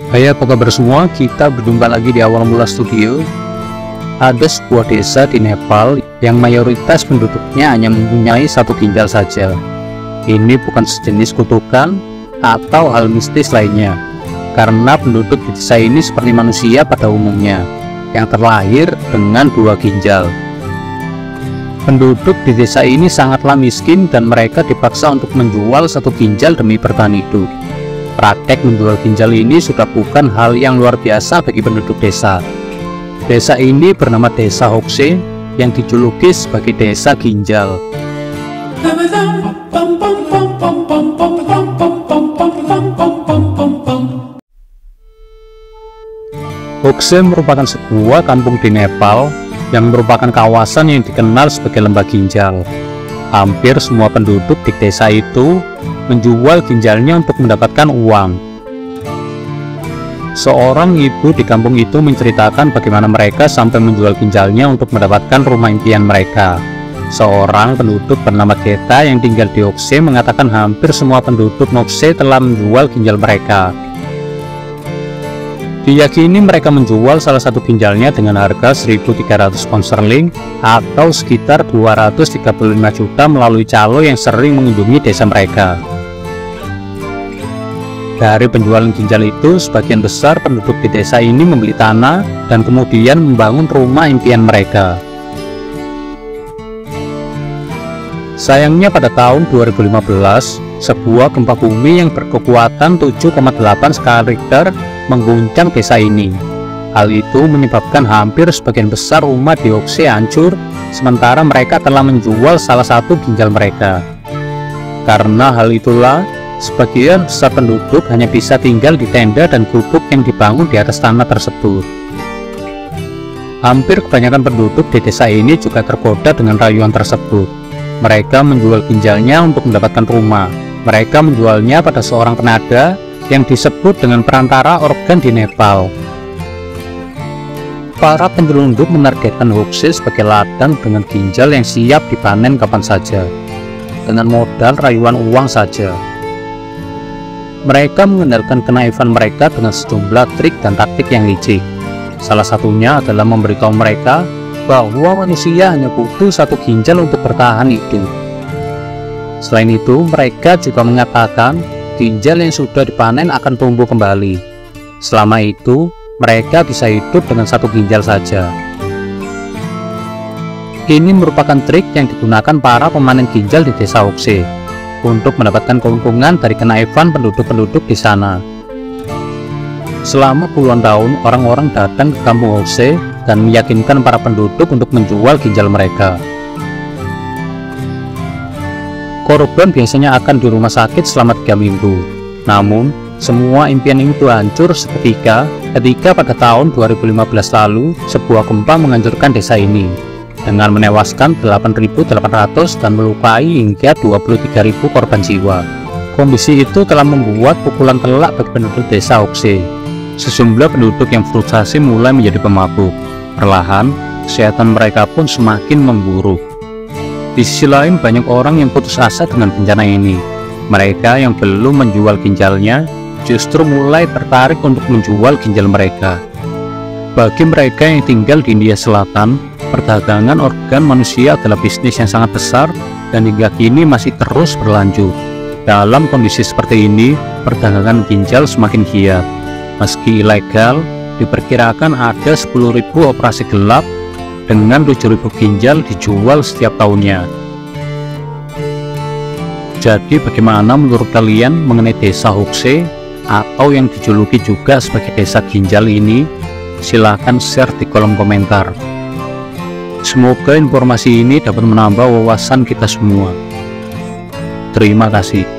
Hai, apa kabar semua? Kita berjumpa lagi di Awal Mula Studio. Ada sebuah desa di Nepal yang mayoritas penduduknya hanya mempunyai satu ginjal saja. Ini bukan sejenis kutukan atau hal mistis lainnya, karena penduduk di desa ini seperti manusia pada umumnya, yang terlahir dengan dua ginjal. Penduduk di desa ini sangatlah miskin dan mereka dipaksa untuk menjual satu ginjal demi bertahan hidup. Praktek menjual ginjal ini sudah bukan hal yang luar biasa bagi penduduk desa. Desa ini bernama Desa Hokse yang dijuluki sebagai Desa Ginjal. Hokse merupakan sebuah kampung di Nepal yang merupakan kawasan yang dikenal sebagai lembah ginjal. Hampir semua penduduk di desa itu menjual ginjalnya untuk mendapatkan uang. Seorang ibu di kampung itu menceritakan bagaimana mereka sampai menjual ginjalnya untuk mendapatkan rumah impian mereka. Seorang penduduk bernama Geta yang tinggal di Hokse mengatakan hampir semua penduduk Hokse telah menjual ginjal mereka. Diyakini mereka menjual salah satu ginjalnya dengan harga 1.300 pound sterling atau sekitar 235 juta melalui calo yang sering mengunjungi desa mereka. Dari penjualan ginjal itu, sebagian besar penduduk di desa ini membeli tanah dan kemudian membangun rumah impian mereka. Sayangnya pada tahun 2015, sebuah gempa bumi yang berkekuatan 7,8 skala Richter mengguncang desa ini. Hal itu menyebabkan hampir sebagian besar rumah di Hokse hancur, sementara mereka telah menjual salah satu ginjal mereka. Karena hal itulah, sebagian besar penduduk hanya bisa tinggal di tenda dan gubuk yang dibangun di atas tanah tersebut. Hampir kebanyakan penduduk di desa ini juga tergoda dengan rayuan tersebut. Mereka menjual ginjalnya untuk mendapatkan rumah. Mereka menjualnya pada seorang penada yang disebut dengan perantara organ di Nepal. Para penyelundup menargetkan Hokse sebagai ladang dengan ginjal yang siap dipanen kapan saja, dengan modal rayuan uang saja. Mereka mengandalkan kenaifan mereka dengan sejumlah trik dan taktik yang licik. Salah satunya adalah memberitahu mereka bahwa manusia hanya butuh satu ginjal untuk bertahan hidup. Selain itu, mereka juga mengatakan ginjal yang sudah dipanen akan tumbuh kembali. Selama itu, mereka bisa hidup dengan satu ginjal saja. Ini merupakan trik yang digunakan para pemanen ginjal di desa Hokse untuk mendapatkan keuntungan dari kenaifan penduduk-penduduk di sana. Selama puluhan tahun, orang-orang datang ke kampung Hokse dan meyakinkan para penduduk untuk menjual ginjal mereka. Korban biasanya akan di rumah sakit selama 3 minggu. Namun, semua impian itu hancur seketika ketika pada tahun 2015 lalu sebuah gempa menghancurkan desa ini dengan menewaskan 8.800 dan melukai hingga 23.000 korban jiwa. Kondisi itu telah membuat pukulan telak bagi penduduk desa Hokse. Sejumlah penduduk yang frustasi mulai menjadi pemabuk. Perlahan, kesehatan mereka pun semakin memburuk. Di sisi lain, banyak orang yang putus asa dengan bencana ini. Mereka yang belum menjual ginjalnya justru mulai tertarik untuk menjual ginjal mereka. Bagi mereka yang tinggal di India Selatan, perdagangan organ manusia adalah bisnis yang sangat besar dan hingga kini masih terus berlanjut. Dalam kondisi seperti ini, perdagangan ginjal semakin giat. Meski ilegal, diperkirakan ada 10.000 operasi gelap dengan 7.000 ginjal dijual setiap tahunnya. Jadi bagaimana menurut kalian mengenai desa Hokse atau yang dijuluki juga sebagai Desa Ginjal ini? Silahkan share di kolom komentar. Semoga informasi ini dapat menambah wawasan kita semua. Terima kasih.